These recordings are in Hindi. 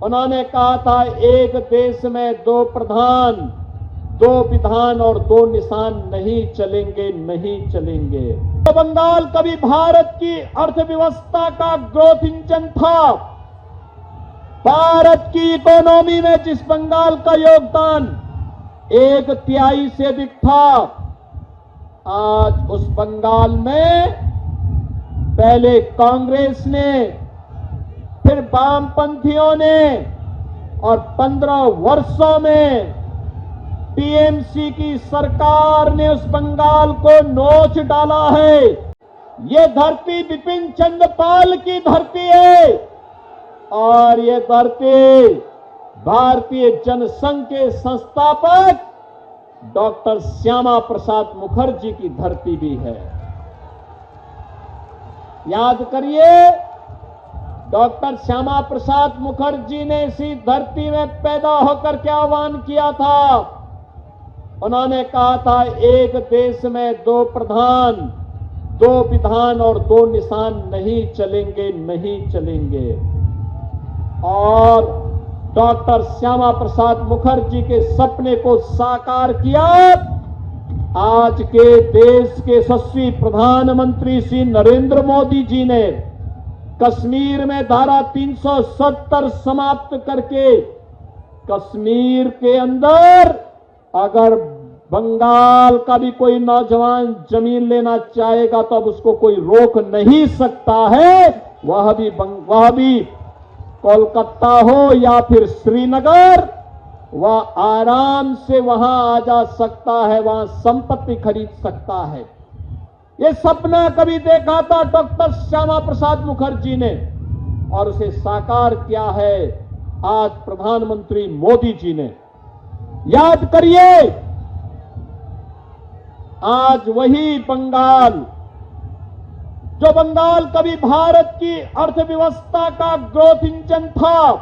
उन्होंने कहा था एक देश में दो प्रधान, दो विधान और दो निशान नहीं चलेंगे, नहीं चलेंगे। तो बंगाल कभी भारत की अर्थव्यवस्था का ग्रोथ इंजन था। भारत की इकोनॉमी में जिस बंगाल का योगदान 1/3 से अधिक था, आज उस बंगाल में पहले कांग्रेस ने, फिर वामपंथियों ने और 15 वर्षों में टीएमसी की सरकार ने उस बंगाल को नोच डाला है। ये धरती बिपिन चंद्र पाल की धरती है और ये धरती भारतीय जनसंघ के संस्थापक डॉक्टर श्यामा प्रसाद मुखर्जी की धरती भी है। याद करिए, डॉक्टर श्यामा प्रसाद मुखर्जी ने इसी धरती में पैदा होकर क्या आह्वान किया था। उन्होंने कहा था एक देश में दो प्रधान, दो विधान और दो निशान नहीं चलेंगे, नहीं चलेंगे। और डॉक्टर श्यामा प्रसाद मुखर्जी के सपने को साकार किया आज के देश के यशस्वी प्रधानमंत्री श्री नरेंद्र मोदी जी ने। कश्मीर में धारा 370 समाप्त करके कश्मीर के अंदर अगर बंगाल का भी कोई नौजवान जमीन लेना चाहेगा तो अब उसको कोई रोक नहीं सकता है। वह भी कोलकाता हो या फिर श्रीनगर, वह आराम से वहां आ जा सकता है, वहां संपत्ति खरीद सकता है। ये सपना कभी देखा था डॉक्टर श्यामा प्रसाद मुखर्जी ने और उसे साकार किया है आज प्रधानमंत्री मोदी जी ने। याद करिए, आज वही बंगाल, जो बंगाल कभी भारत की अर्थव्यवस्था का ग्रोथ इंजन था,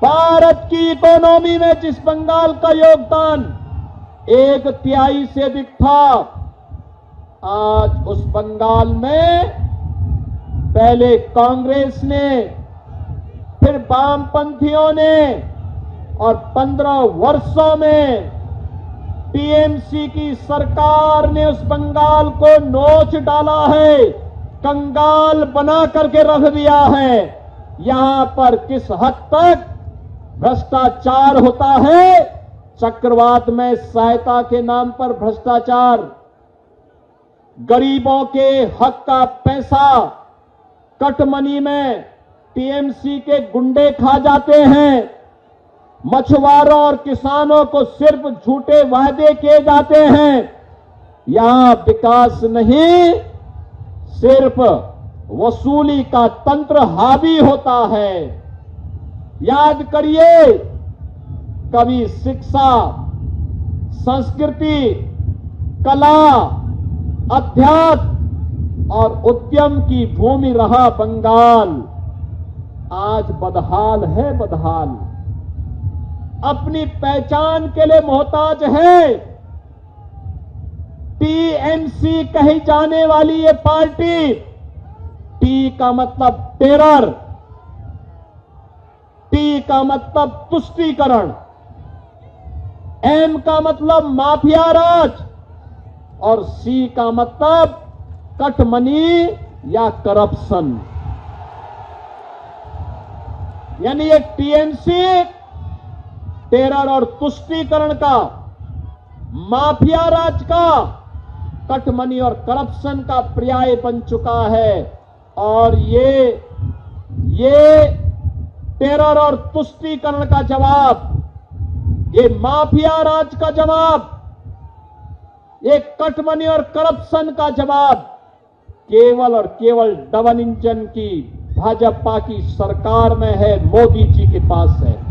भारत की इकोनॉमी में जिस बंगाल का योगदान 1/3 से अधिक था, आज उस बंगाल में पहले कांग्रेस ने, फिर वामपंथियों ने और 15 वर्षों में टीएमसी की सरकार ने उस बंगाल को नोच डाला है, कंगाल बना करके रख दिया है। यहां पर किस हद तक भ्रष्टाचार होता है, चक्रवात में सहायता के नाम पर भ्रष्टाचार, गरीबों के हक का पैसा कटमनी में टीएमसी के गुंडे खा जाते हैं। मछुआरों और किसानों को सिर्फ झूठे वादे किए जाते हैं। यहां विकास नहीं, सिर्फ वसूली का तंत्र हावी होता है। याद करिए, कभी शिक्षा, संस्कृति, कला, अध्यात्म और उद्यम की भूमि रहा बंगाल, आज बदहाल है, बदहाल। अपनी पहचान के लिए मोहताज है। टीएमसी कही जाने वाली ये पार्टी, टी का मतलब टेरर, टी का मतलब तुष्टीकरण, एम का मतलब माफिया राज और सी का मतलब कटमनी या करप्शन। यानी ये टीएमसी टेरर और तुष्टीकरण का, माफिया राज का, कटमनी और करप्शन का पर्याय बन चुका है। और ये टेरर और तुष्टीकरण का जवाब, ये माफिया राज का जवाब, ये कटमनी और करप्शन का जवाब केवल और केवल डबल इंजन की भाजपा की सरकार में है, मोदी जी के पास है।